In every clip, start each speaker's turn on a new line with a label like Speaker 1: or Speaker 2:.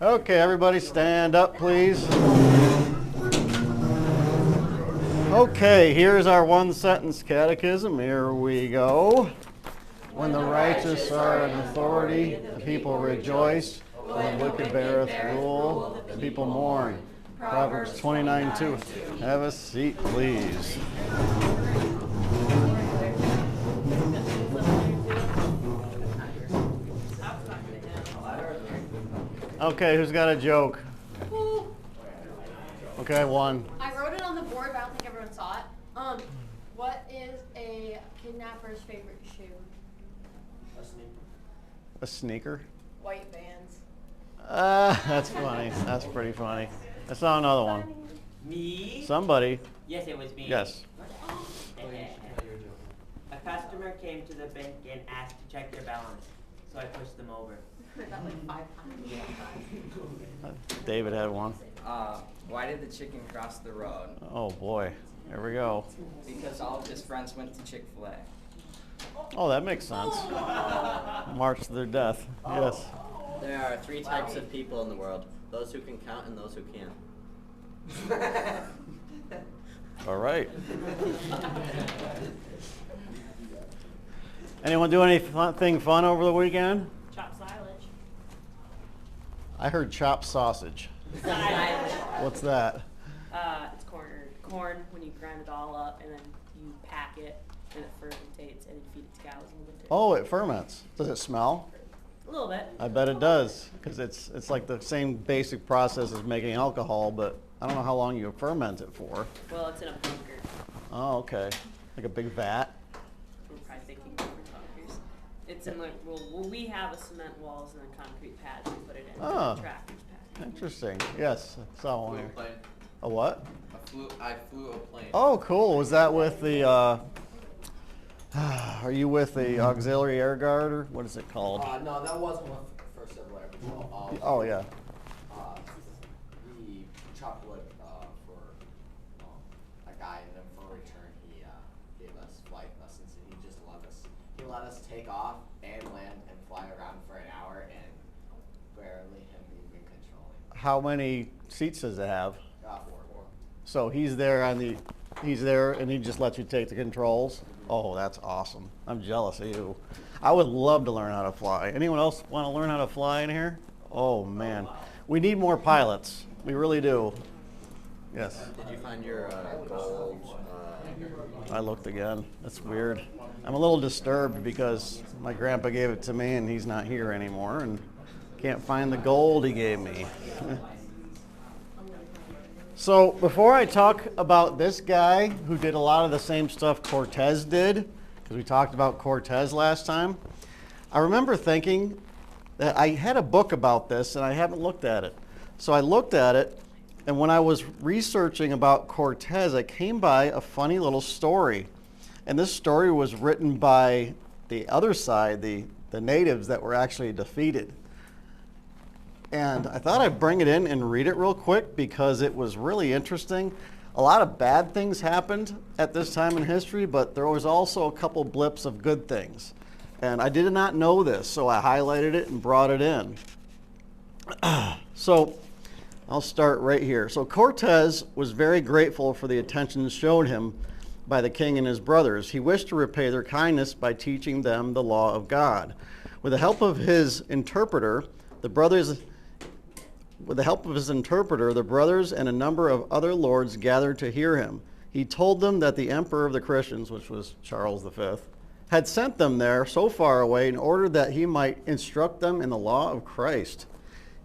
Speaker 1: Okay, everybody stand up, please. Okay, here's our one-sentence catechism. Here we go. When the righteous are in authority, the people rejoice. When the wicked beareth rule, the people mourn. Proverbs 29:2. Have a seat, please. Okay, who's got a joke? Okay, one.
Speaker 2: I wrote it on the board, but I don't think everyone saw it. What is a kidnapper's favorite shoe?
Speaker 3: A sneaker.
Speaker 1: A sneaker?
Speaker 2: White Vans.
Speaker 1: That's funny. That's pretty funny. I saw another one.
Speaker 3: Me?
Speaker 1: Somebody.
Speaker 3: Yes, it was me.
Speaker 1: Yes.
Speaker 3: A customer came to the bank and asked to check their balance, so I pushed them over.
Speaker 2: That like 5 times.
Speaker 1: David had one.
Speaker 4: Why did the chicken cross the road?
Speaker 1: Oh boy. There we go.
Speaker 4: Because all of his friends went to Chick-fil-A.
Speaker 1: Oh, that makes sense. March to their death. Yes.
Speaker 5: There are 3 types of people in the world: those who can count and those who can't.
Speaker 1: All right. Anyone do anything fun over the weekend?
Speaker 2: Chop silage.
Speaker 1: I heard chopped sausage.
Speaker 2: Silage.
Speaker 1: What's that?
Speaker 6: It's corn when you grind it all up and then you pack it and it fermentates and you feed it to cows in the winter.
Speaker 1: Oh, it ferments. Does it smell?
Speaker 6: A little bit.
Speaker 1: I bet it does, because it's like the same basic process as making alcohol, but I don't know how long you ferment it for.
Speaker 6: Well, it's in a bunker.
Speaker 1: Oh, okay. Like a big vat.
Speaker 6: We're probably thinking different bunkers. It's in like, well, we have a cement walls and a concrete pad we put it in.
Speaker 1: Oh.
Speaker 6: The tractors pack.
Speaker 1: Interesting. Yes, I saw one here.
Speaker 7: Plane.
Speaker 1: A what?
Speaker 7: I flew a plane.
Speaker 1: Oh, cool. Was that with the, are you with the Auxiliary Air Guard, or what is it called?
Speaker 7: No, that wasn't with First Civil Air Patrol.
Speaker 1: Oh, yeah.
Speaker 7: We chopped wood for a guy, and then for return, he gave us flight lessons, and he let us take off and land and fly around for an hour, and barely him even controlling.
Speaker 1: How many seats does it have?
Speaker 7: 4.
Speaker 1: So he's there and he just lets you take the controls? Oh, that's awesome. I'm jealous of you. I would love to learn how to fly. Anyone else want to learn how to fly in here? Oh, man. We need more pilots. We really do. Yes.
Speaker 5: Did you find your gold?
Speaker 1: I looked again. That's weird. I'm a little disturbed because my grandpa gave it to me and he's not here anymore and can't find the gold he gave me. So before I talk about this guy who did a lot of the same stuff Cortez did, because we talked about Cortez last time, I remember thinking that I had a book about this and I haven't looked at it. So I looked at it, and when I was researching about Cortez, I came by a funny little story. And this story was written by the other side, the natives that were actually defeated. And I thought I'd bring it in and read it real quick because it was really interesting. A lot of bad things happened at this time in history, but there was also a couple blips of good things. And I did not know this, so I highlighted it and brought it in. So I'll start right here. So Cortez was very grateful for the attention shown him by the king and his brothers. He wished to repay their kindness by teaching them the law of God. With the help of his interpreter, the brothers and a number of other lords gathered to hear him. He told them that the emperor of the Christians, which was Charles V, had sent them there so far away in order that he might instruct them in the law of Christ.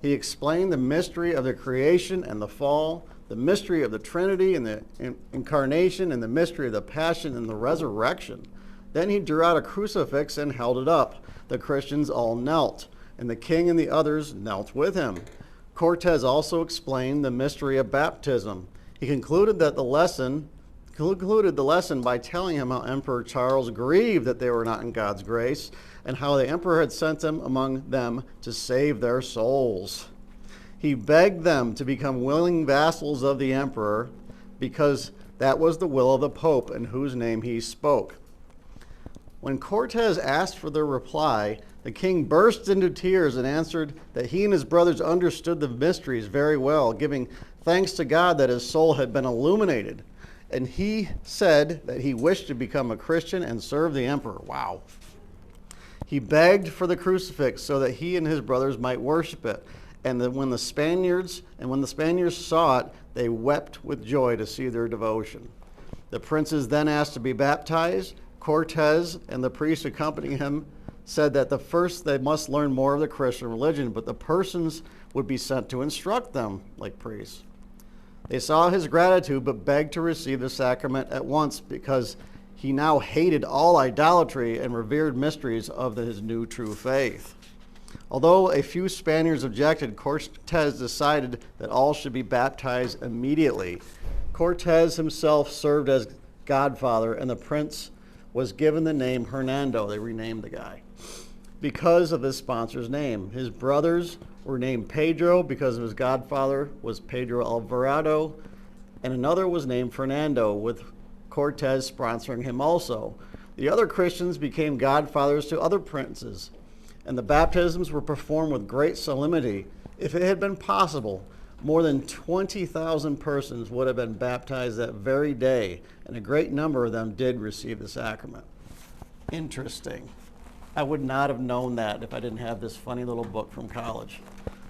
Speaker 1: He explained the mystery of the creation and the fall, the mystery of the Trinity and the incarnation, and the mystery of the passion and the resurrection. Then he drew out a crucifix and held it up. The Christians all knelt, and the king and the others knelt with him. Cortez also explained the mystery of baptism. He concluded the lesson by telling him how Emperor Charles grieved that they were not in God's grace, and how the emperor had sent them among them to save their souls. He begged them to become willing vassals of the emperor, because that was the will of the Pope in whose name he spoke. When Cortez asked for their reply, The king burst into tears and answered that he and his brothers understood the mysteries very well, giving thanks to God that his soul had been illuminated. And he said that he wished to become a Christian and serve the emperor. Wow. He begged for the crucifix so that he and his brothers might worship it. And that when the Spaniards saw it, they wept with joy to see their devotion. The princes then asked to be baptized. Cortez and the priests accompanying him said that first they must learn more of the Christian religion, but the persons would be sent to instruct them like priests. They saw his gratitude, but begged to receive the sacrament at once because he now hated all idolatry and revered mysteries of his new true faith. Although a few Spaniards objected, Cortez decided that all should be baptized immediately. Cortez himself served as godfather, and the prince was given the name Hernando. They renamed the guy because of his sponsor's name. His brothers were named Pedro because of his godfather was Pedro Alvarado, and another was named Fernando, with Cortez sponsoring him also. The other Christians became godfathers to other princes, and the baptisms were performed with great solemnity. If it had been possible, more than 20,000 persons would have been baptized that very day, and a great number of them did receive the sacrament. Interesting. I would not have known that if I didn't have this funny little book from college.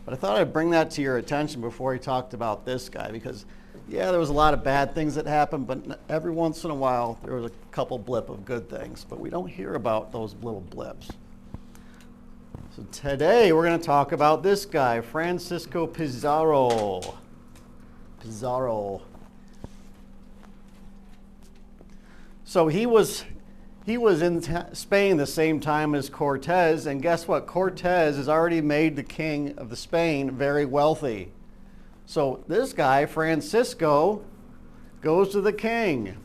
Speaker 1: But I thought I'd bring that to your attention before he talked about this guy, because, yeah, there was a lot of bad things that happened, but every once in a while there was a couple blip of good things. But we don't hear about those little blips. So today we're going to talk about this guy, Francisco Pizarro. So he was in Spain the same time as Cortez, and guess what? Cortez has already made the king of Spain very wealthy. So this guy, Francisco, goes to the king.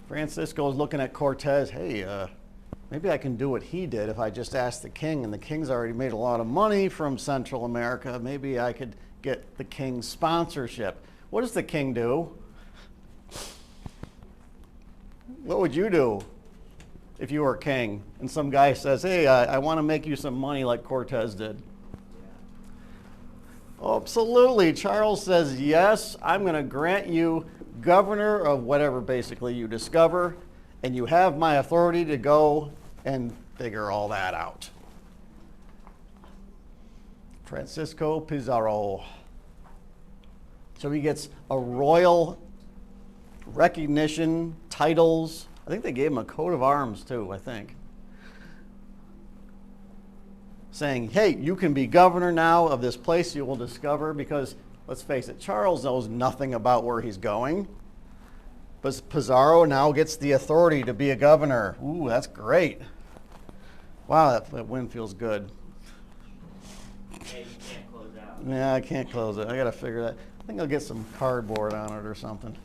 Speaker 1: Francisco is looking at Cortez. Hey, maybe I can do what he did if I just ask the king, and the king's already made a lot of money from Central America. Maybe I could get the king's sponsorship. What does the king do? What would you do if you were king and some guy says, hey, I want to make you some money like Cortez did? Oh, absolutely. Charles says, yes, I'm going to grant you governor of whatever basically you discover, and you have my authority to go and figure all that out. Francisco Pizarro. So he gets a royal recognition, titles. I think they gave him a coat of arms too, I think. Saying, hey, you can be governor now of this place you will discover, because, let's face it, Charles knows nothing about where he's going. But Pizarro now gets the authority to be a governor. Ooh, that's great. Wow, that wind feels good.
Speaker 3: Hey, you can't close out.
Speaker 1: Yeah, I can't close it. I got to figure that. I think I'll get some cardboard on it or something.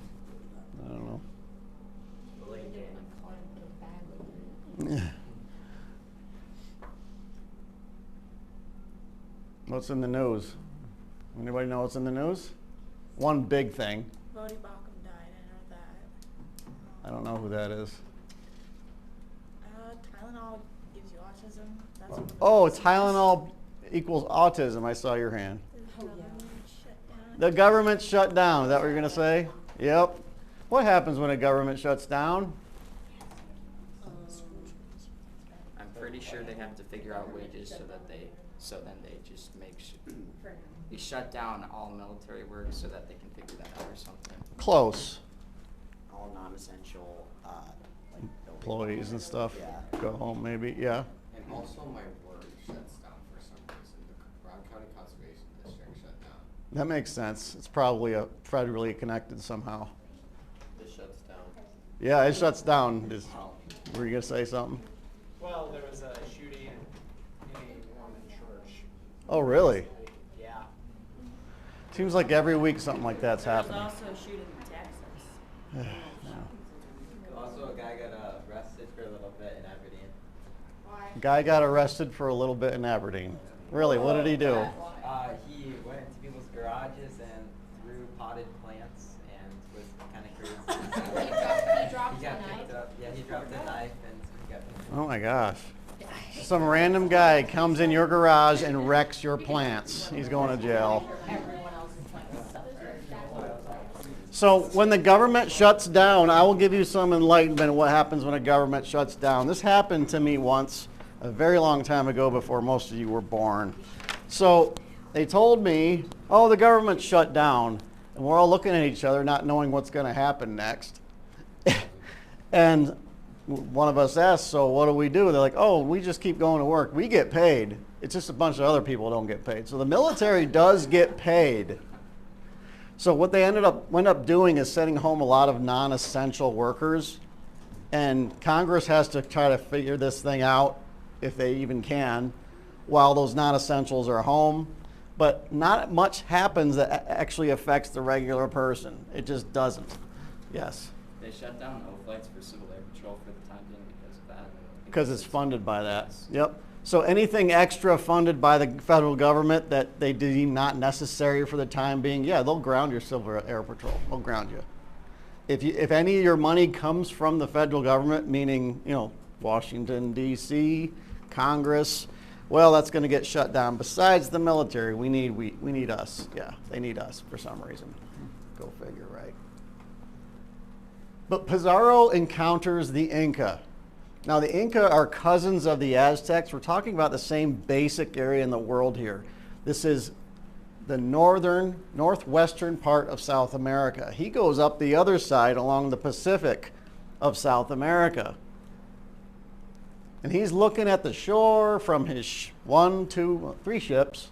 Speaker 1: I don't know. Yeah. What's in the news? Anybody know what's in the news? One big thing.
Speaker 8: Bodie Baucom died. I know that.
Speaker 1: I don't know who that is.
Speaker 8: Tylenol gives you autism. That's what
Speaker 1: Oh, Tylenol equals autism. I saw your hand.
Speaker 8: the government shut down.
Speaker 1: The government shut down. Is that what you're going to say? Yep. What happens when a government shuts down?
Speaker 4: I'm pretty sure they have to figure out wages so then they just they shut down all military work so that they can figure that out or something.
Speaker 1: Close.
Speaker 7: All non-essential, like
Speaker 1: Employees and stuff.
Speaker 7: Yeah.
Speaker 1: Go home maybe. Yeah.
Speaker 9: And also my work shuts down for some reason. The Brown County Conservation District shut down.
Speaker 1: That makes sense. It's probably federally connected somehow.
Speaker 5: This shuts down.
Speaker 1: Yeah, it shuts down. Were you going to say something?
Speaker 10: Well, there was a shooting in a Mormon church.
Speaker 1: Oh, really?
Speaker 10: Yeah.
Speaker 1: Seems like every week something like that's
Speaker 6: There was
Speaker 1: happening.
Speaker 6: also a shooting in Texas.
Speaker 5: Also, a guy got arrested for a little bit in Aberdeen.
Speaker 1: Guy got arrested for a little bit in Aberdeen. Really, what did he do?
Speaker 5: He went into people's garages and threw potted plants and was kind of crazy.
Speaker 2: He dropped
Speaker 5: He got
Speaker 2: a knife?
Speaker 5: picked up. Yeah, he dropped a knife and he got picked
Speaker 1: Oh my gosh. Some random guy comes in your garage and wrecks your plants. He's going to jail.
Speaker 2: Everyone else is going to suffer.
Speaker 1: So when the government shuts down, I will give you some enlightenment of what happens when a government shuts down. This happened to me once, a very long time ago before most of you were born. So they told me, oh, the government shut down. And we're all looking at each other, not knowing what's going to happen next. And one of us asked, so what do we do? They're like, oh, we just keep going to work. We get paid. It's just a bunch of other people don't get paid. So the military does get paid. So what they ended up doing is sending home a lot of non-essential workers. And Congress has to try to figure this thing out, if they even can, while those non-essentials are home. But not much happens that actually affects the regular person. It just doesn't. Yes?
Speaker 4: They shut down all flights for Civil Air Patrol for the time being because of that.
Speaker 1: Because it's funded by that. Yep. So anything extra funded by the federal government that they deem not necessary for the time being, yeah, they'll ground your Civil Air Patrol. They'll ground you. If any of your money comes from the federal government, meaning, Washington, D.C., Congress, well, that's going to get shut down. Besides the military, we need us. Yeah, they need us for some reason. Go figure, right? But Pizarro encounters the Inca. Now, the Inca are cousins of the Aztecs. We're talking about the same basic area in the world here. This is the northwestern part of South America. He goes up the other side along the Pacific of South America. And he's looking at the shore from his 1, 2, 3 ships,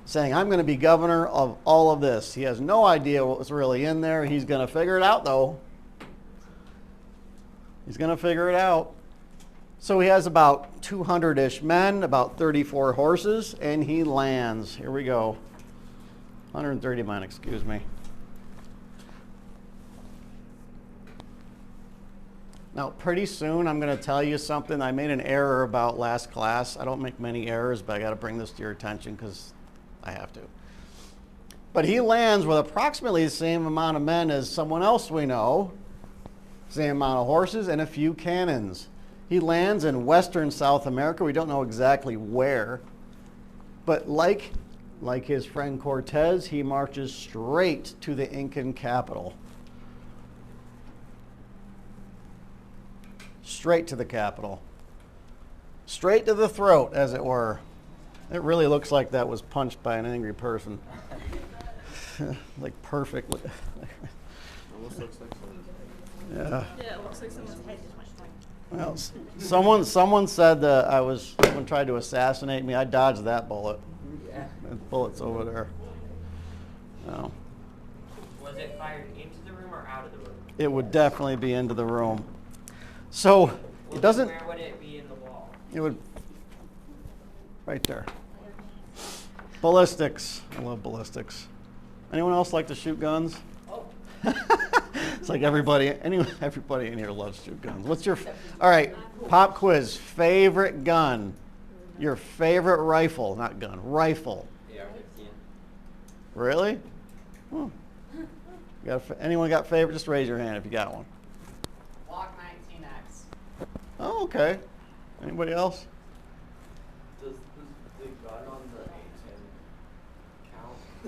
Speaker 1: saying, I'm going to be governor of all of this. He has no idea what was really in there. He's going to figure it out, though. He's going to figure it out. So he has about 200-ish men, about 34 horses, and he lands. Here we go. 130 men, excuse me. Now, pretty soon, I'm going to tell you something. I made an error about last class. I don't make many errors, but I got to bring this to your attention because I have to. But he lands with approximately the same amount of men as someone else we know, same amount of horses, and a few cannons. He lands in western South America. We don't know exactly where. But like his friend Cortez, he marches straight to the Incan capital. Straight to the capital. Straight to the throat, as it were. It really looks like that was punched by an angry person. Like perfectly.
Speaker 5: Almost looks like something.
Speaker 1: Yeah.
Speaker 6: Yeah, it looks like someone's head just much time.
Speaker 1: Well, someone said that someone tried to assassinate me. I dodged that bullet.
Speaker 3: Yeah.
Speaker 1: That bullet's over there. No.
Speaker 3: Was it fired into the room or out of the room?
Speaker 1: It would definitely be into the room. So
Speaker 3: Well,
Speaker 1: it doesn't.
Speaker 3: Where would it be in the wall?
Speaker 1: It would. Right there. Ballistics. I love ballistics. Anyone else like to shoot guns?
Speaker 3: Oh.
Speaker 1: It's like everybody in here loves to shoot guns. What's your, all right, pop quiz, favorite gun? Your favorite rifle, not gun, rifle.
Speaker 5: AR-15.
Speaker 1: Really? Hmm. Anyone got favorite? Just raise your hand if you got one.
Speaker 10: Glock 19X.
Speaker 1: Oh, okay. Anybody else?
Speaker 5: Does the gun on the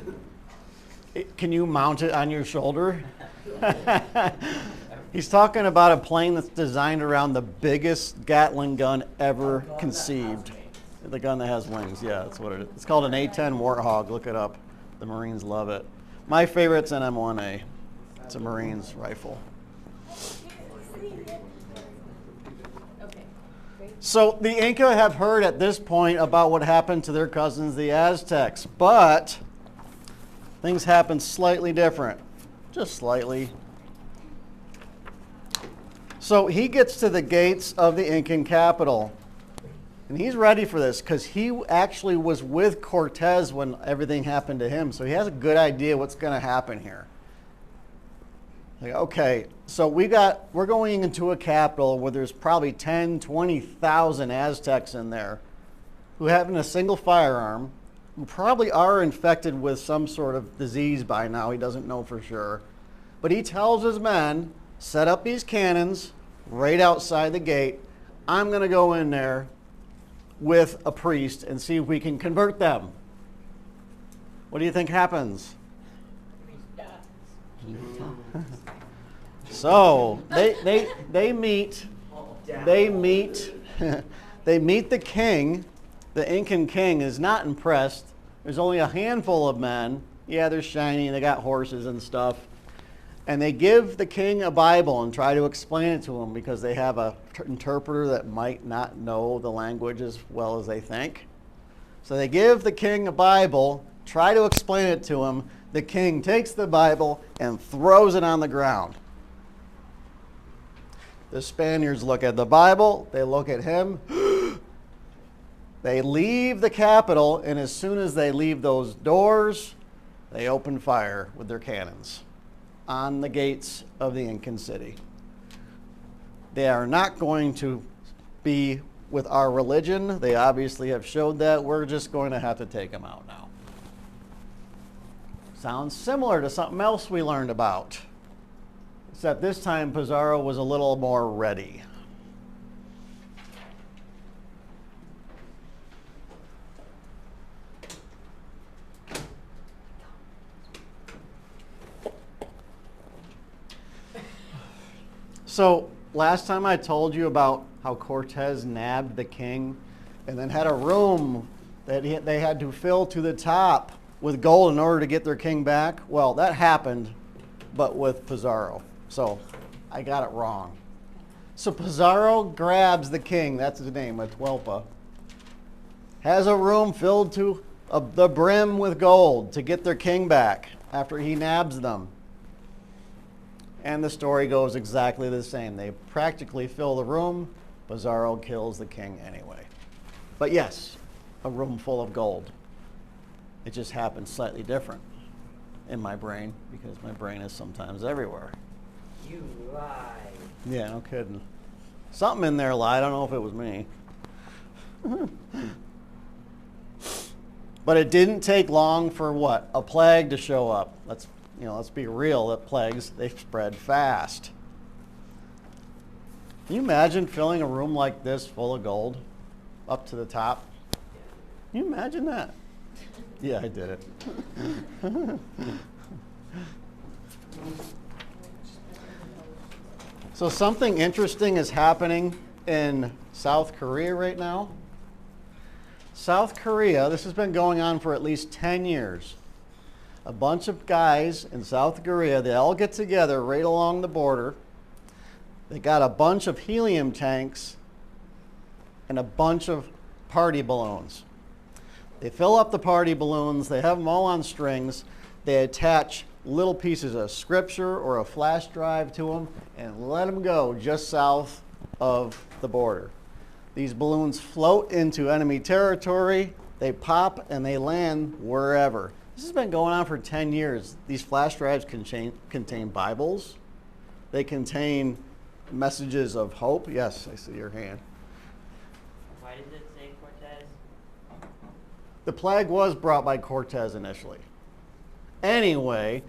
Speaker 5: A10 count?
Speaker 1: Can you mount it on your shoulder? He's talking about a plane that's designed around the biggest Gatling gun ever conceived. The gun that has wings, yeah, that's what it is. It's called an A10 Warthog. Look it up. The Marines love it. My favorite's an M1A. It's a Marines rifle. So the Inca have heard at this point about what happened to their cousins, the Aztecs, but things happen slightly different, just slightly. So he gets to the gates of the Incan capital, and he's ready for this because he actually was with Cortez when everything happened to him, so he has a good idea what's going to happen here. Like, okay, so we're going into a capital where there's probably 10, 20,000 Aztecs in there who have a single firearm, who probably are infected with some sort of disease by now. He doesn't know for sure. But he tells his men, set up these cannons right outside the gate. I'm going to go in there with a priest and see if we can convert them. What do you think happens? So they meet they meet the king. The Incan king is not impressed. There's only a handful of men. Yeah, they're shiny, they got horses and stuff. And they give the king a Bible and try to explain it to him because they have an interpreter that might not know the language as well as they think. So they give the king a Bible, try to explain it to him. The king takes the Bible and throws it on the ground. The Spaniards look at the Bible, they look at him. They leave the capital, and as soon as they leave those doors, they open fire with their cannons on the gates of the Incan city. They are not going to be with our religion. They obviously have showed that. We're just going to have to take them out now. Sounds similar to something else we learned about, except this time Pizarro was a little more ready. So last time I told you about how Cortez nabbed the king and then had a room that they had to fill to the top with gold in order to get their king back. Well, that happened, but with Pizarro. So I got it wrong. So Pizarro grabs the king, that's his name, Atahualpa, has a room filled to the brim with gold to get their king back after he nabs them. And the story goes exactly the same. They practically fill the room. Pizarro kills the king anyway. But yes, a room full of gold. It just happens slightly different in my brain because my brain is sometimes everywhere.
Speaker 3: You lie.
Speaker 1: Yeah, no kidding. Something in there lied. I don't know if it was me. But it didn't take long for what? A plague to show up. Let's be real, that plagues, they spread fast. Can you imagine filling a room like this full of gold up to the top? Can you imagine that? Yeah, I did it. So something interesting is happening in South Korea right now. South Korea, this has been going on for at least 10 years. A bunch of guys in South Korea, they all get together right along the border. They got a bunch of helium tanks and a bunch of party balloons. They fill up the party balloons, they have them all on strings, they attach little pieces of scripture or a flash drive to them and let them go just south of the border. These balloons float into enemy territory, they pop and they land wherever. This has been going on for 10 years. These flash drives contain Bibles. They contain messages of hope. Yes, I see your hand.
Speaker 3: Why does it say Cortez?
Speaker 1: The plague was brought by Cortez initially. Anyway,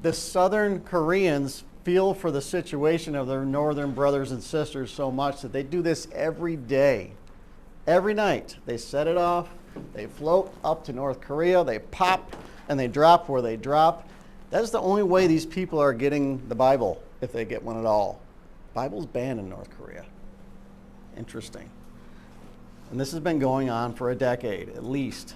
Speaker 1: the Southern Koreans feel for the situation of their northern brothers and sisters so much that they do this every day. Every night, they set it off. They float up to North Korea, they pop, and they drop where they drop. That's the only way these people are getting the Bible, if they get one at all. Bible's banned in North Korea. Interesting. And this has been going on for a decade, at least.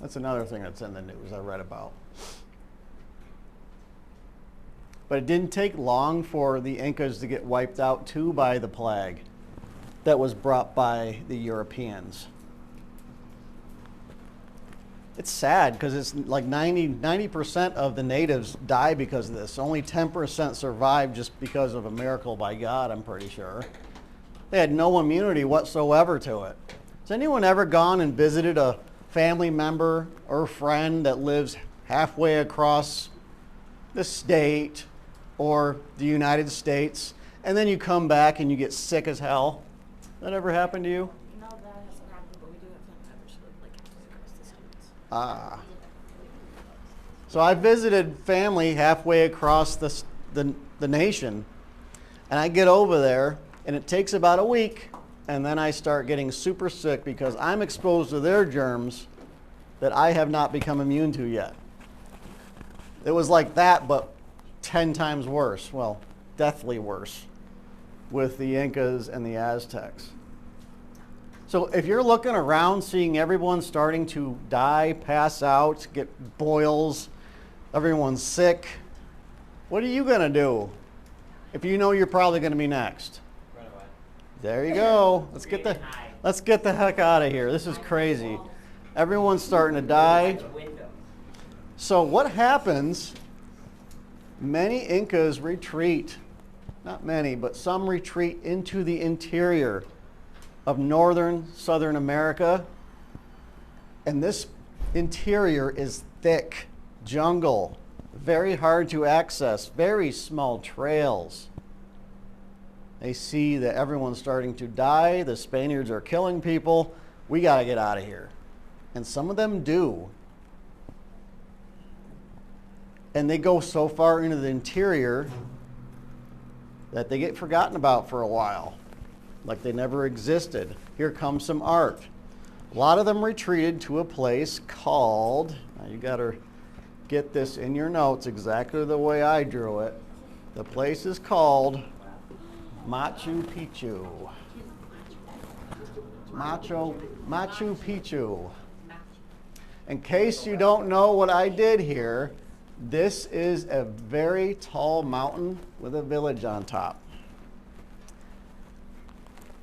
Speaker 1: That's another thing that's in the news I read about. But it didn't take long for the Incas to get wiped out too by the plague that was brought by the Europeans. It's sad because it's like 90% of the natives die because of this. Only 10% survive just because of a miracle by God, I'm pretty sure. They had no immunity whatsoever to it. Has anyone ever gone and visited a family member or friend that lives halfway across the state or the United States, and then you come back and you get sick as hell? That ever happened to you?
Speaker 8: No, that hasn't happened, but we do have family members who live like across the states.
Speaker 1: So I visited family halfway across the the nation. And I get over there, and it takes about a week, and then I start getting super sick because I'm exposed to their germs that I have not become immune to yet. It was like that, but 10 times worse. Well, deathly worse with the Incas and the Aztecs. So if you're looking around seeing everyone starting to die, pass out, get boils, everyone's sick, what are you going to do if you know you're probably going to be next?
Speaker 3: Run away.
Speaker 1: There you go. Let's get the heck out of here. This is crazy. Everyone's starting to die. So what happens? Many Incas retreat, not many, but some retreat into the interior of northern, southern America. And this interior is thick jungle, very hard to access, very small trails. They see that everyone's starting to die, the Spaniards are killing people, we got to get out of here. And some of them do. And they go so far into the interior that they get forgotten about for a while, like they never existed. Here comes some art. A lot of them retreated to a place called, now you got to get this in your notes exactly the way I drew it. The place is called Machu Picchu. Machu Picchu. In case you don't know what I did here, this is a very tall mountain with a village on top.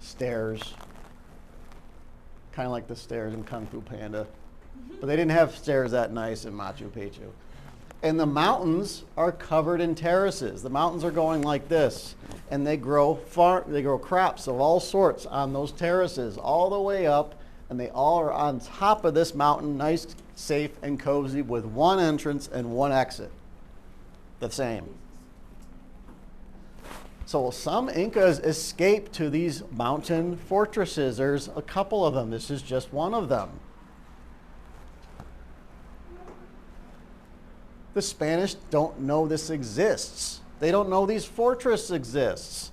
Speaker 1: Stairs. Kind of like the stairs in Kung Fu Panda. But they didn't have stairs that nice in Machu Picchu. And the mountains are covered in terraces. The mountains are going like this. And they grow crops of all sorts on those terraces all the way up. And they all are on top of this mountain, nice, safe, and cozy with one entrance and one exit. The same. So some Incas escaped to these mountain fortresses. There's a couple of them. This is just one of them. The Spanish don't know this exists. They don't know these fortresses exists.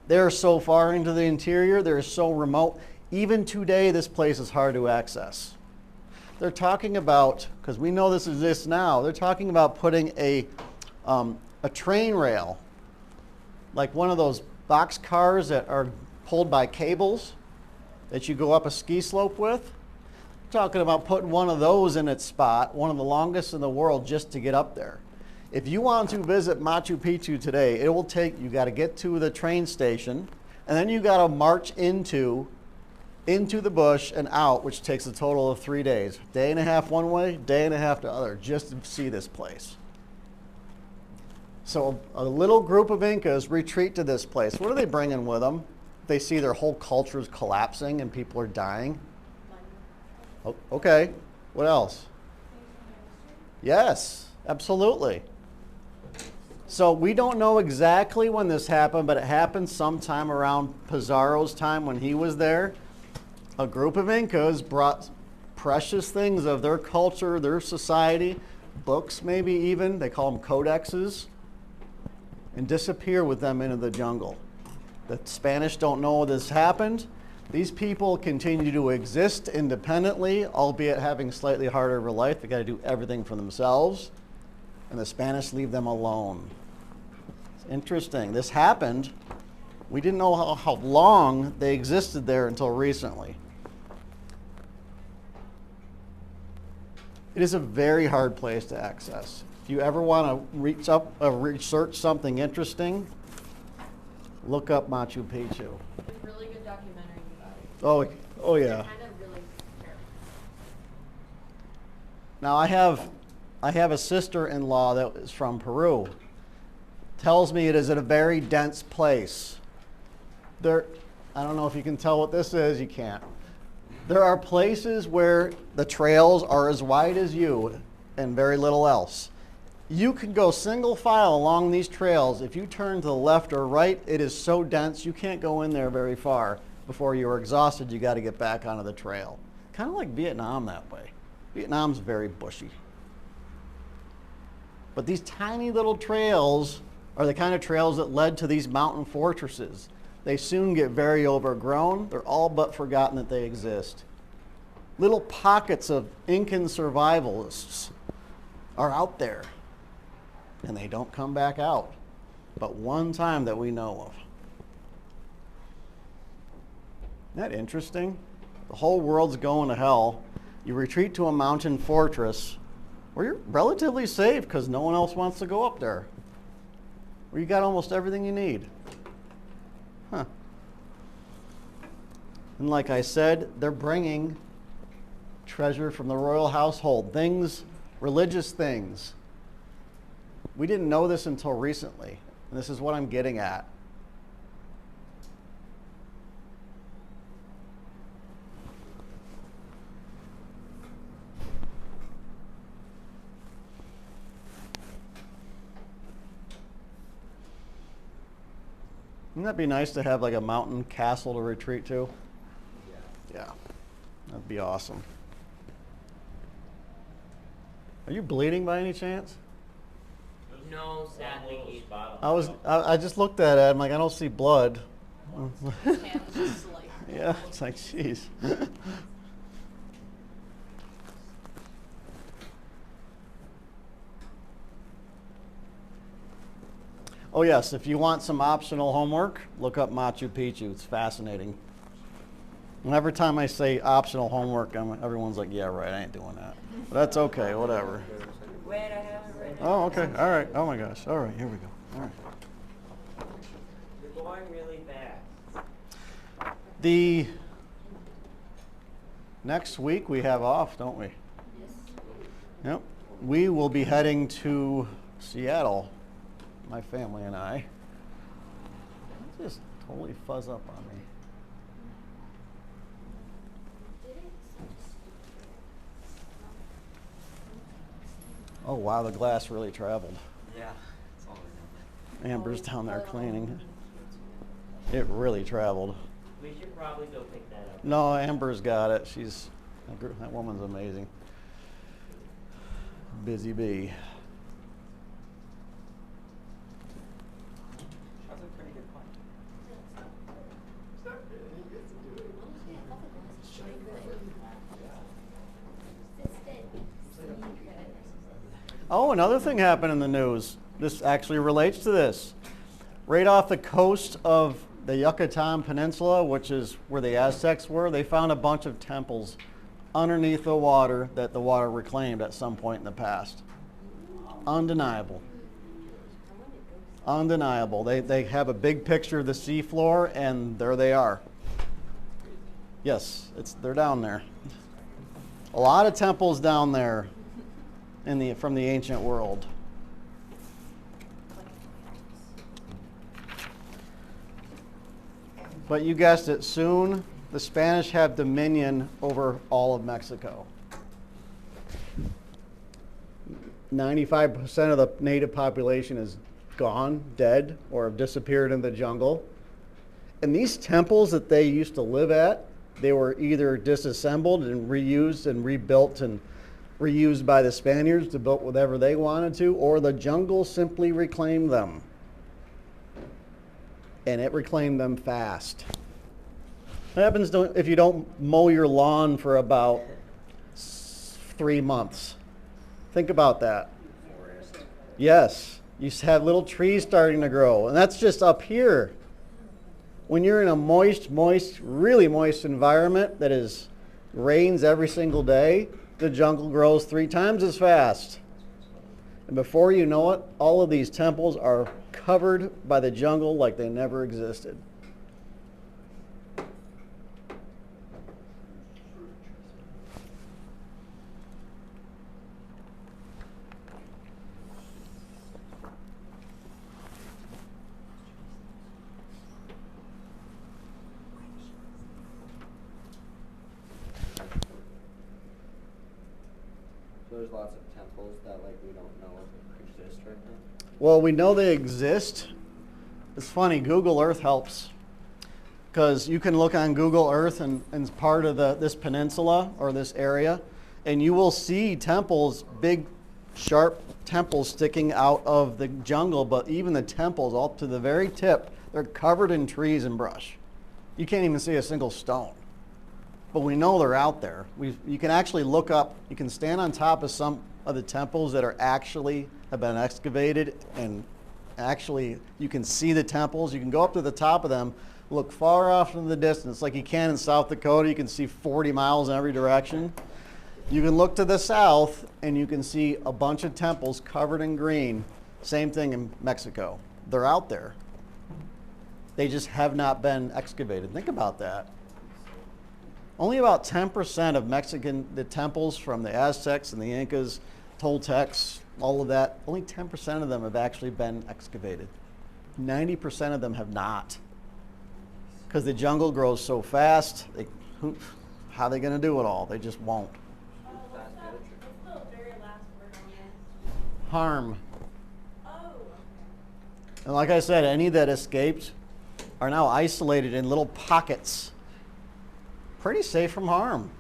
Speaker 1: They're so far into the interior, they're so remote. Even today, this place is hard to access. They're talking about, because we know this exists now, they're talking about putting a train rail, like one of those box cars that are pulled by cables that you go up a ski slope with. Talking about putting one of those in its spot, one of the longest in the world, just to get up there. If you want to visit Machu Picchu today, it will take, you got to get to the train station, and then you got to march into the bush and out, which takes a total of 3 days. Day and a half one way, day and a half the other, just to see this place. So a little group of Incas retreat to this place. What are they bringing with them? They see their whole culture is collapsing and people are dying. Oh, okay, what else? Yes, absolutely. So we don't know exactly when this happened, but it happened sometime around Pizarro's time when he was there. A group of Incas brought precious things of their culture, their society, books maybe even, they call them codexes, and disappear with them into the jungle. The Spanish don't know this happened. These people continue to exist independently, albeit having slightly harder of a life. They got to do everything for themselves, and the Spanish leave them alone. It's interesting. This happened. We didn't know how long they existed there until recently. It is a very hard place to access. If you ever want to research something interesting, look up Machu Picchu.
Speaker 2: There's a really good documentary about it.
Speaker 1: Oh yeah.
Speaker 2: They're kind of really terrible.
Speaker 1: Now I have a sister-in-law that is from Peru. Tells me it is in a very dense place. I don't know if you can tell what this is, you can't. There are places where the trails are as wide as you and very little else. You can go single file along these trails. If you turn to the left or right, it is so dense you can't go in there very far. Before you're exhausted, you got to get back onto the trail. Kind of like Vietnam that way. Vietnam's very bushy. But these tiny little trails are the kind of trails that led to these mountain fortresses. They soon get very overgrown. They're all but forgotten that they exist. Little pockets of Incan survivalists are out there, and they don't come back out, but one time that we know of. Isn't that interesting? The whole world's going to hell. You retreat to a mountain fortress where you're relatively safe because no one else wants to go up there, where you got almost everything you need. Huh. And like I said, they're bringing treasure from the royal household, things, religious things. We didn't know this until recently, and this is what I'm getting at. Wouldn't that be nice to have like a mountain castle to retreat to? Yeah, that'd be awesome. Are you bleeding by any chance?
Speaker 3: No, sadly, he's
Speaker 1: I just looked at it. I'm like, I don't see blood.
Speaker 2: His hand is just like.
Speaker 1: Yeah, it's like, jeez. Oh yes, if you want some optional homework, look up Machu Picchu. It's fascinating. And every time I say optional homework, everyone's like, yeah, right, I ain't doing that. But that's okay, whatever.
Speaker 6: Wait, I have it right now.
Speaker 1: Oh, okay, all right. Oh my gosh, all right, here we go. All right.
Speaker 3: You're going really fast.
Speaker 1: The next week we have off, don't we? Yep. We will be heading to Seattle, my family and I. Just totally fuzz up on me. Oh wow, the glass really traveled.
Speaker 5: Yeah. It's all over.
Speaker 1: Amber's down there cleaning. It really traveled.
Speaker 3: We should probably go pick that up.
Speaker 1: No, Amber's got it. That woman's amazing. Busy bee.
Speaker 4: That's a pretty good point.
Speaker 1: Oh, another thing happened in the news. This actually relates to this. Right off the coast of the Yucatan Peninsula, which is where the Aztecs were, they found a bunch of temples underneath the water that the water reclaimed at some point in the past. Undeniable. Undeniable. They have a big picture of the seafloor, and there they are. Yes, they're down there. A lot of temples down there from the ancient world. But you guessed it, soon the Spanish have dominion over all of Mexico. 95% of the native population is gone, dead, or have disappeared in the jungle. And these temples that they used to live at, they were either disassembled and reused and rebuilt and reused by the Spaniards to build whatever they wanted to, or the jungle simply reclaimed them. And it reclaimed them fast. What happens if you don't mow your lawn for about 3 months? Think about that. Yes, you have little trees starting to grow, and that's just up here. When you're in a moist, really moist environment that rains every single day, the jungle grows 3 times as fast. And before you know it, all of these temples are covered by the jungle like they never existed.
Speaker 5: There's lots of temples that we don't know exist right now.
Speaker 1: Well, we know they exist. It's funny, Google Earth helps. Because you can look on Google Earth and part of this peninsula or this area, and you will see temples big sharp temples sticking out of the jungle, but even the temples, all to the very tip, they're covered in trees and brush. You can't even see a single stone. But we know they're out there. You can actually look up, you can stand on top of some of the temples that are actually have been excavated, and actually you can see the temples. You can go up to the top of them, look far off in the distance, like you can in South Dakota. You can see 40 miles in every direction. You can look to the south and you can see a bunch of temples covered in green. Same thing in Mexico. They're out there. They just have not been excavated. Think about that. Only about 10% of the temples from the Aztecs and the Incas, Toltecs, all of that, only 10% of them have actually been excavated. 90% of them have not. Because the jungle grows so fast, how are they going to do it all? They just won't. Harm. And like I said, any that escaped are now isolated in little pockets. Pretty safe from harm.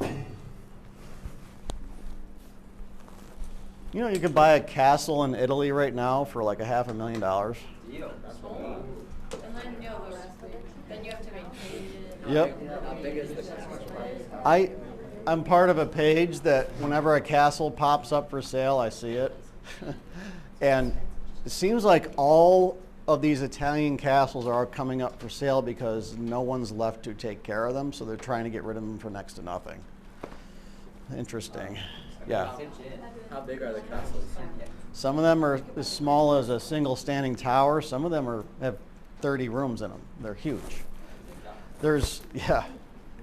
Speaker 1: You know, you could buy a castle in Italy right now for like $500,000.
Speaker 4: Deal.
Speaker 2: And then, then you have to maintain it.
Speaker 1: Yep.
Speaker 5: How big is the castle?
Speaker 1: I'm part of a page that whenever a castle pops up for sale, I see it. And it seems like all of these Italian castles are coming up for sale because no one's left to take care of them, so they're trying to get rid of them for next to nothing. Interesting. Yeah.
Speaker 5: How big are the castles?
Speaker 1: Some of them are as small as a single standing tower. Some of them have 30 rooms in them. They're huge.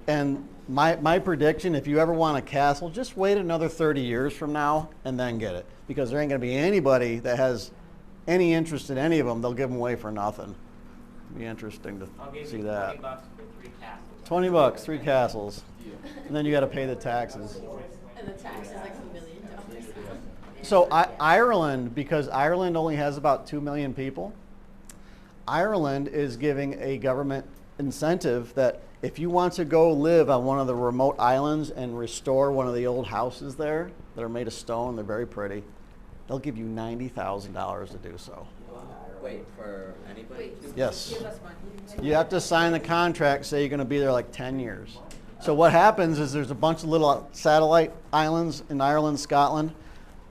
Speaker 1: And my prediction, if you ever want a castle, just wait another 30 years from now and then get it. Because there ain't going to be anybody that has any interest in any of them. They'll give them away for nothing. It'll be interesting to see that.
Speaker 3: $20 for 3 castles.
Speaker 1: $20, 3 castles. And then you got to pay the taxes.
Speaker 2: And the tax is like $1 million.
Speaker 1: So Ireland, because Ireland only has about 2 million people, Ireland is giving a government incentive that if you want to go live on one of the remote islands and restore one of the old houses there that are made of stone, they're very pretty, they'll give you $90,000 to do so.
Speaker 5: Wait, for anybody?
Speaker 1: Yes.
Speaker 8: Give us money.
Speaker 1: You have to sign the contract, say you're going to be there like 10 years. So what happens is there's a bunch of little satellite islands in Ireland, Scotland.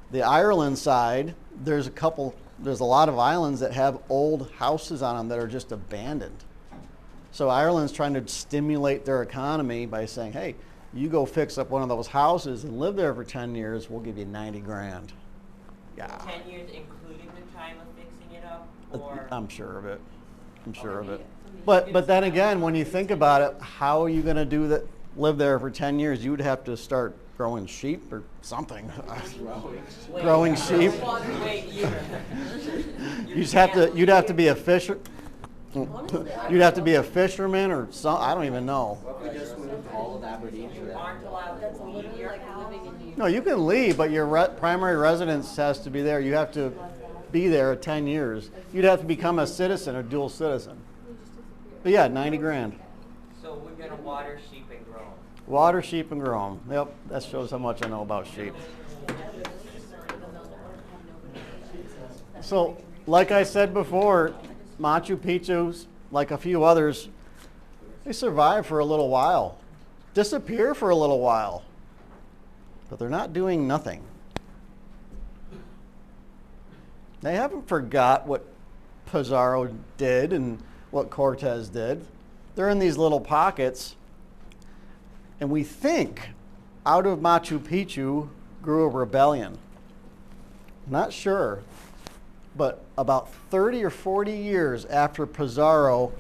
Speaker 1: The Ireland side, there's a lot of islands that have old houses on them that are just abandoned. So Ireland's trying to stimulate their economy by saying, hey, you go fix up one of those houses and live there for 10 years, we'll give you 90 grand. Yeah.
Speaker 3: 10 years including the time of fixing it up? Or
Speaker 1: I'm sure of it. I'm sure of it. But then again, when you think about it, how are you going to do that? Live there for 10 years? You would have to start growing sheep or something. Growing sheep. You'd have to be a fisher. You'd have to be a fisherman or some. I don't even know.
Speaker 5: What if we just moved all of Aberdeen to that?
Speaker 3: aren't allowed to leave your house?
Speaker 1: No, you can leave, but your primary residence has to be there. You have to be there 10 years. You'd have to become a citizen, a dual citizen. But yeah, 90 grand.
Speaker 3: So we're gonna water, sheep, and grow 'em.
Speaker 1: Water, sheep, and grow 'em. Yep, that shows how much I know about sheep. So, like I said before, Machu Picchu, like a few others, they survive for a little while, disappear for a little while, but they're not doing nothing. They haven't forgot what Pizarro did and what Cortez did. They're in these little pockets, and we think out of Machu Picchu grew a rebellion. Not sure, but about 30 or 40 years after Pizarro,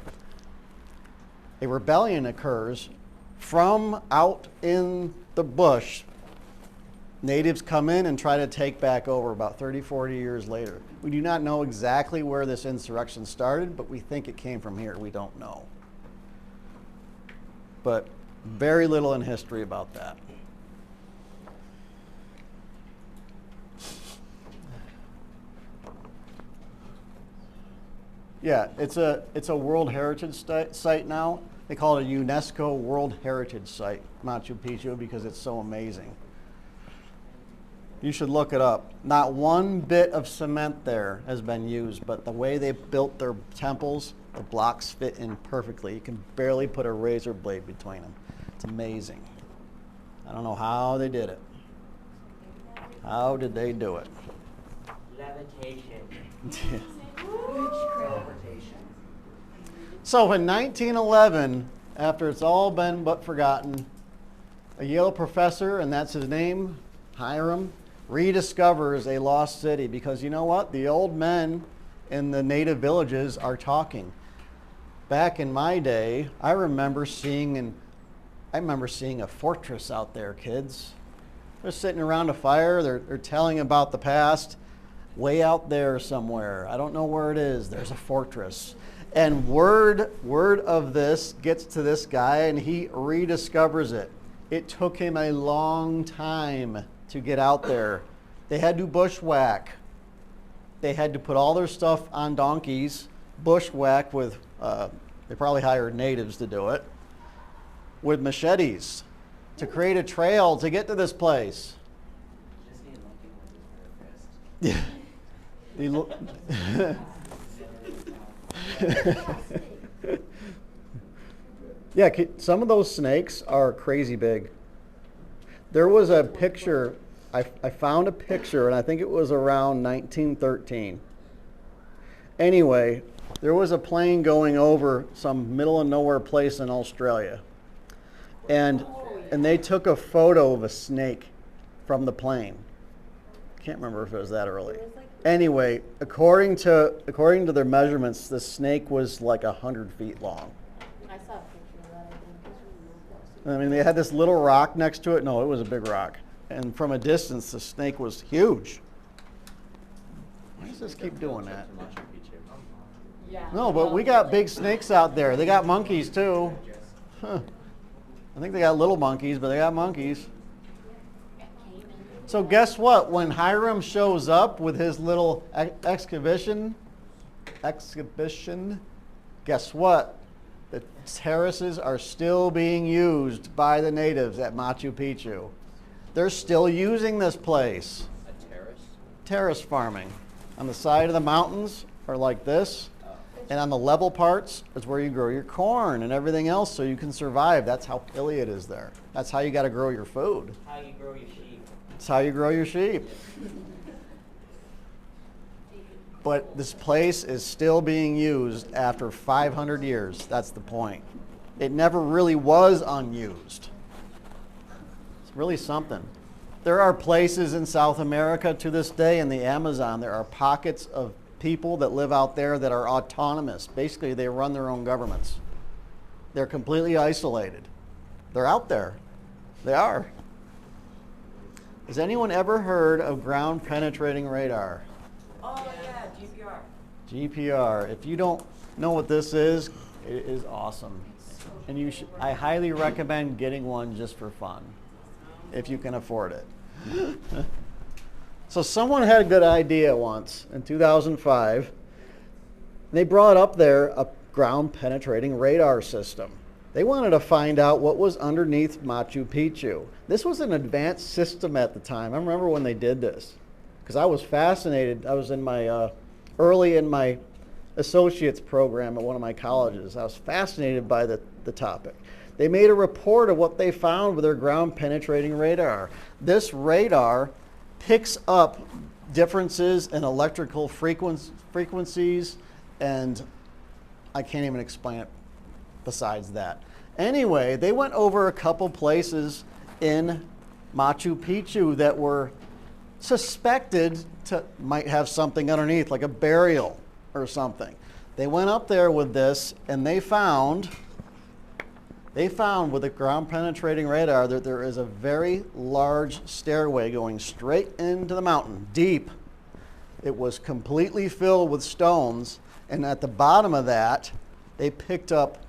Speaker 1: a rebellion occurs from out in the bush. Natives come in and try to take back over about 30, 40 years later. We do not know exactly where this insurrection started, but we think it came from here. We don't know. But very little in history about that. Yeah, it's a World Heritage site now. They call it a UNESCO World Heritage Site, Machu Picchu, because it's so amazing. You should look it up. Not one bit of cement there has been used, but the way they built their temples, the blocks fit in perfectly. You can barely put a razor blade between them. It's amazing. I don't know how they did it. How did they do it?
Speaker 3: Levitation.
Speaker 1: So in 1911, after it's all been but forgotten, a Yale professor, and that's his name, Hiram, rediscovers a lost city because you know what? The old men in the native villages are talking. Back in my day, I remember seeing a fortress out there, kids. They're sitting around a fire, they're telling about the past. Way out there somewhere, I don't know where it is, there's a fortress. And word of this gets to this guy and he rediscovers it. It took him a long time to get out there. They had to bushwhack. They had to put all their stuff on donkeys, bushwhack with, they probably hired natives to do it, with machetes to create a trail to get to this place. Yeah. Yeah, some of those snakes are crazy big. There was a picture, I found a picture, and I think it was around 1913. Anyway, there was a plane going over some middle of nowhere place in Australia. And they took a photo of a snake from the plane. Can't remember if it was that early. Anyway, according to their measurements, the snake was like 100 feet long.
Speaker 2: I saw a picture of that, I think.
Speaker 1: I mean, they had this little rock next to it. No, it was a big rock. And from a distance, the snake was huge. Why does this keep doing that?
Speaker 6: Yeah.
Speaker 1: No, but we got big snakes out there. They got monkeys too. Huh. I think they got little monkeys, but they got monkeys. So guess what? When Hiram shows up with his little exhibition, guess what? The terraces are still being used by the natives at Machu Picchu. They're still using this place.
Speaker 5: A terrace?
Speaker 1: Terrace farming. On the side of the mountains are like this, and on the level parts is where you grow your corn and everything else so you can survive. That's how hilly it is there. That's how you got to grow your food.
Speaker 3: How you grow your sheep.
Speaker 1: That's how you grow your sheep. But this place is still being used after 500 years. That's the point. It never really was unused. It's really something. There are places in South America to this day, in the Amazon, there are pockets of people that live out there that are autonomous. Basically, they run their own governments. They're completely isolated. They're out there. They are. Has anyone ever heard of ground penetrating radar?
Speaker 3: Oh yeah, GPR.
Speaker 1: GPR. If you don't know what this is, it is awesome. And I highly recommend getting one just for fun, if you can afford it. So someone had a good idea once in 2005. They brought up there a ground penetrating radar system. They wanted to find out what was underneath Machu Picchu. This was an advanced system at the time. I remember when they did this because I was fascinated. I was in my early in my associate's program at one of my colleges. I was fascinated by the topic. They made a report of what they found with their ground penetrating radar. This radar picks up differences in electrical frequencies, and I can't even explain it besides that. Anyway, they went over a couple places in Machu Picchu that were suspected to might have something underneath, like a burial or something. They went up there with this, and they found with the ground penetrating radar that there is a very large stairway going straight into the mountain, deep. It was completely filled with stones, and at the bottom of that, they picked up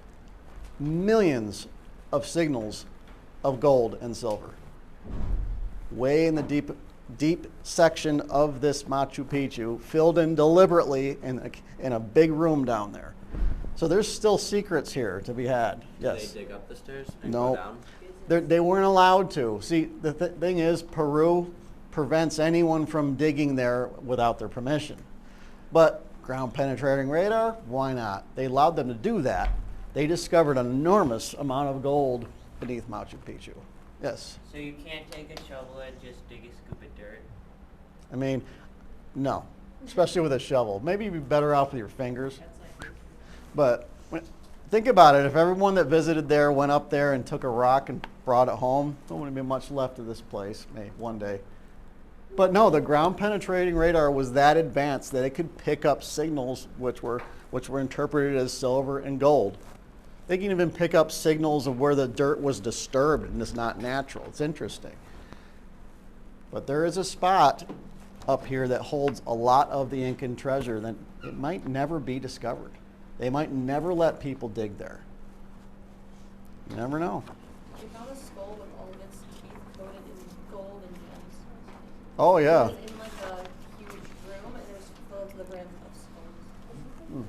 Speaker 1: millions of signals of gold and silver. Way in the deep section of this Machu Picchu, filled in deliberately in a big room down there. So there's still secrets here to be had. Yes.
Speaker 5: They dig up the stairs and
Speaker 1: No.
Speaker 5: go down?
Speaker 1: They weren't allowed to. See, the thing is, Peru prevents anyone from digging there without their permission. But ground penetrating radar, why not? They allowed them to do that. They discovered an enormous amount of gold beneath Machu Picchu. Yes.
Speaker 3: So you can't take a shovel and just dig a scoop of dirt?
Speaker 1: I mean, no. Especially with a shovel. Maybe you'd be better off with your fingers. But think about it. If everyone that visited there went up there and took a rock and brought it home, there wouldn't be much left of this place, maybe one day. But no, the ground penetrating radar was that advanced that it could pick up signals which were interpreted as silver and gold. They can even pick up signals of where the dirt was disturbed and it's not natural. It's interesting. But there is a spot up here that holds a lot of the Incan treasure that it might never be discovered. They might never let people dig there. You never know.
Speaker 2: We found a skull with all of its teeth coated in gold and gems.
Speaker 1: Oh, yeah.
Speaker 2: It was in like a huge room, and it was filled to the brim of skulls.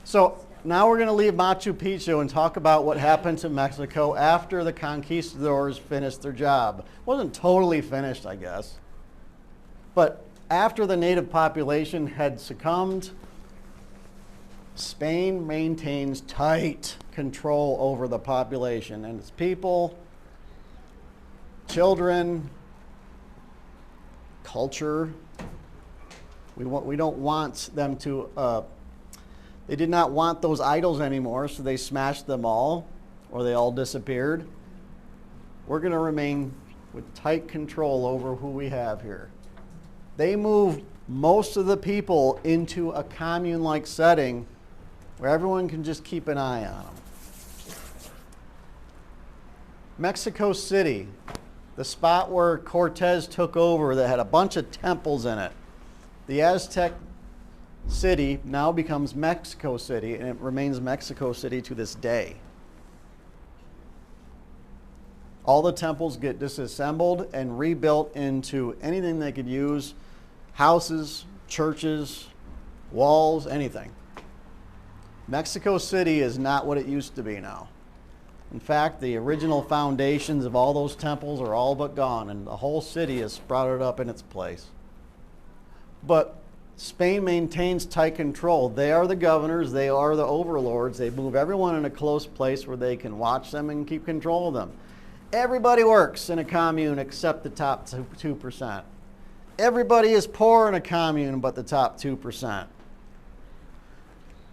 Speaker 1: So now we're going to leave Machu Picchu and talk about what happened to Mexico after the conquistadors finished their job. Wasn't totally finished, I guess. But after the native population had succumbed, Spain maintains tight control over the population and its people, children, culture. We don't want them to, they did not want those idols anymore, so they smashed them all, or they all disappeared. We're going to remain with tight control over who we have here. They moved most of the people into a commune-like setting where everyone can just keep an eye on them. Mexico City, the spot where Cortez took over that had a bunch of temples in it. The Aztec city now becomes Mexico City, and it remains Mexico City to this day. All the temples get disassembled and rebuilt into anything they could use: houses, churches, walls, anything. Mexico City is not what it used to be now. In fact, the original foundations of all those temples are all but gone, and the whole city is sprouted up in its place. But Spain maintains tight control. They are the governors, they are the overlords. They move everyone in a close place where they can watch them and keep control of them. Everybody works in a commune except the top 2%. Everybody is poor in a commune but the top 2%.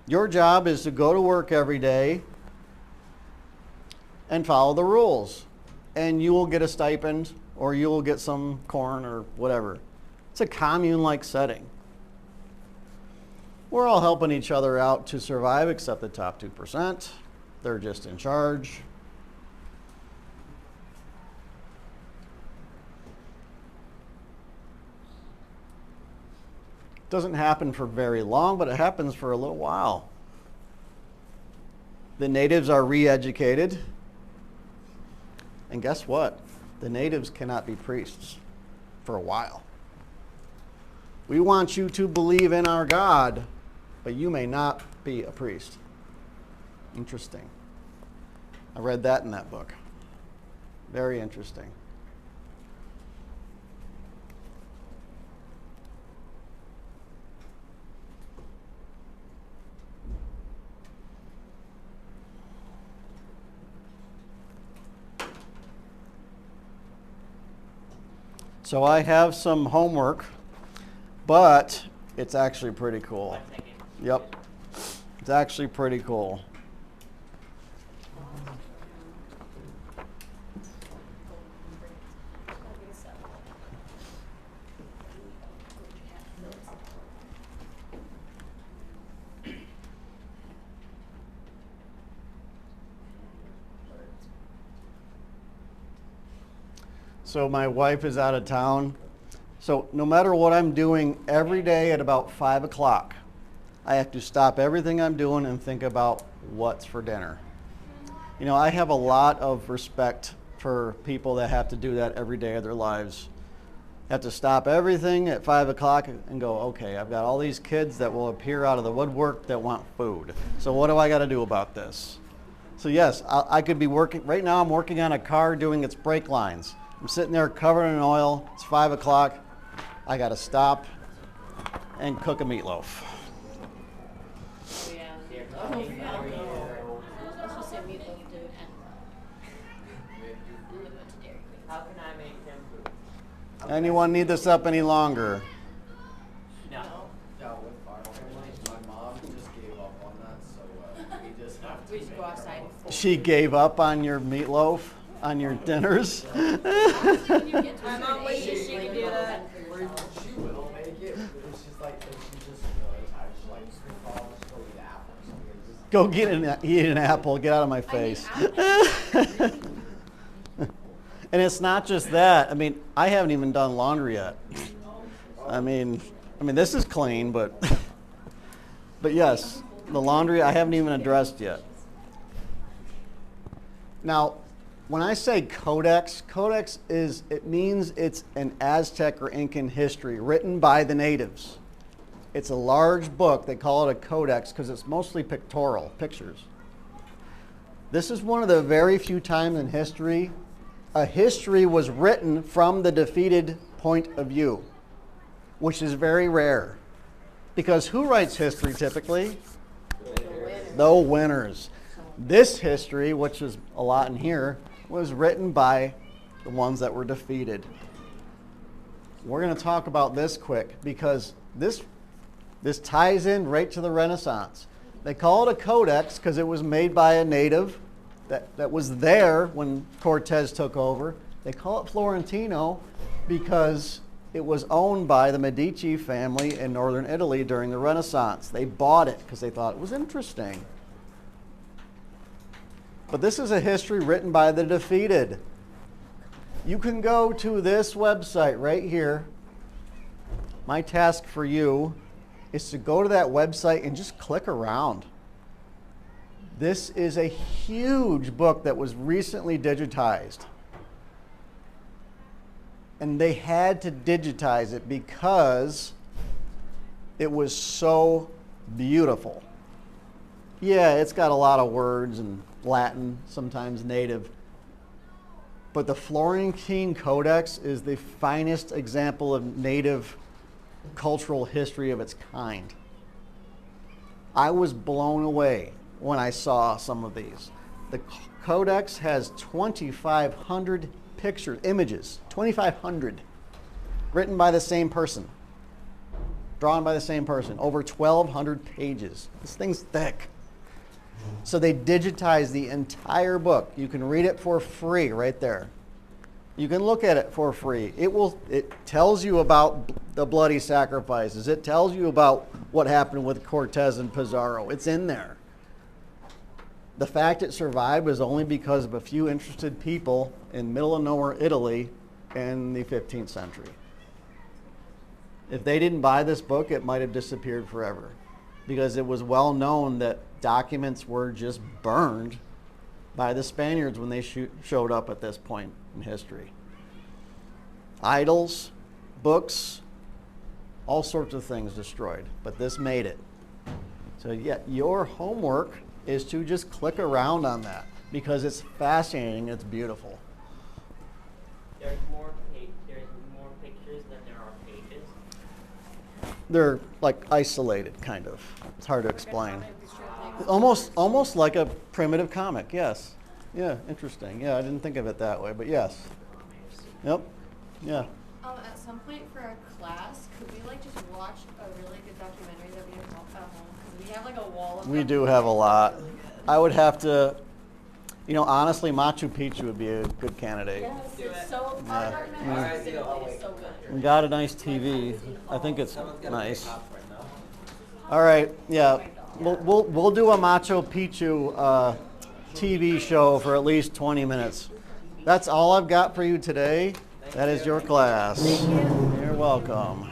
Speaker 1: Your job is to go to work every day and follow the rules. And you will get a stipend, or you will get some corn or whatever. It's a commune-like setting. We're all helping each other out to survive except the top 2%. They're just in charge. Doesn't happen for very long, but it happens for a little while. The natives are re-educated. And guess what? The natives cannot be priests for a while. We want you to believe in our God, but you may not be a priest. Interesting. I read that in that book. Very interesting. So I have some homework, but it's actually pretty cool. Yep. It's actually pretty cool. So my wife is out of town. So no matter what I'm doing, every day at about 5 o'clock, I have to stop everything I'm doing and think about what's for dinner. You know, I have a lot of respect for people that have to do that every day of their lives. Have to stop everything at 5 o'clock and go, okay, I've got all these kids that will appear out of the woodwork that want food. So what do I got to do about this? So yes, I could be working, right now I'm working on a car doing its brake lines. I'm sitting there covered in oil, it's 5 o'clock, I got to stop and cook a meatloaf.
Speaker 6: Yeah.
Speaker 2: Let's just say meatloaf to
Speaker 3: How can I make him food?
Speaker 1: Anyone need this up any longer?
Speaker 3: No.
Speaker 9: Yeah, with my mom just gave up on that, so we just have to.
Speaker 8: We just go outside and fold.
Speaker 1: She gave up on your meatloaf, on your dinners?
Speaker 8: My mom wishes she could do that.
Speaker 9: She will make it, but it's just like, if she just knows, I just like, I'll just go eat apple or something.
Speaker 1: Go eat an apple, get out of my face. And it's not just that. I mean, I haven't even done laundry yet. I mean, this is clean, but yes, the laundry I haven't even addressed yet. Now, when I say codex it means it's an Aztec or Incan history written by the natives. It's a large book. They call it a codex because it's mostly pictorial, pictures. This is one of the very few times in history a history was written from the defeated point of view, which is very rare. Because who writes history typically? The winners. This history, which is a lot in here, was written by the ones that were defeated. We're going to talk about this quick because this ties in right to the Renaissance. They call it a codex because it was made by a native that was there when Cortez took over. They call it Florentino because it was owned by the Medici family in northern Italy during the Renaissance. They bought it because they thought it was interesting. But this is a history written by the defeated. You can go to this website right here. My task for you is to go to that website and just click around. This is a huge book that was recently digitized. And they had to digitize it because it was so beautiful. Yeah, it's got a lot of words and Latin, sometimes native. But the Florentine Codex is the finest example of native cultural history of its kind. I was blown away when I saw some of these. The Codex has 2,500 pictures, images, 2,500, written by the same person, drawn by the same person, over 1,200 pages. This thing's thick. So they digitized the entire book. You can read it for free right there. You can look at it for free. It tells you about the bloody sacrifices. It tells you about what happened with Cortez and Pizarro. It's in there. The fact it survived was only because of a few interested people in middle of nowhere Italy in the 15th century. If they didn't buy this book, it might have disappeared forever because it was well known that documents were just burned by the Spaniards when they showed up at this point in history. Idols, books, all sorts of things destroyed, but this made it. So yeah, your homework is to just click around on that because it's fascinating, it's beautiful.
Speaker 3: There's more pictures than there are pages.
Speaker 1: They're like isolated, kind of. It's hard to explain. Almost like a primitive comic, yes. Yeah, interesting. Yeah, I didn't think of it that way, but yes. Yep, yeah.
Speaker 2: At some point for our class, could we like just watch a really good documentary that we have at home? Because we have like a wall of
Speaker 1: We
Speaker 2: them.
Speaker 1: do have a lot. I would have to, honestly, Machu Picchu would be a good candidate.
Speaker 2: Yes, it's so
Speaker 1: Yeah.
Speaker 2: our documentary
Speaker 5: Alright,
Speaker 2: specifically is so good.
Speaker 1: We got a nice TV. I think it's nice. All right, yeah. We'll do a Machu Picchu TV show for at least 20 minutes. That's all I've got for you today. That is your class. You're welcome.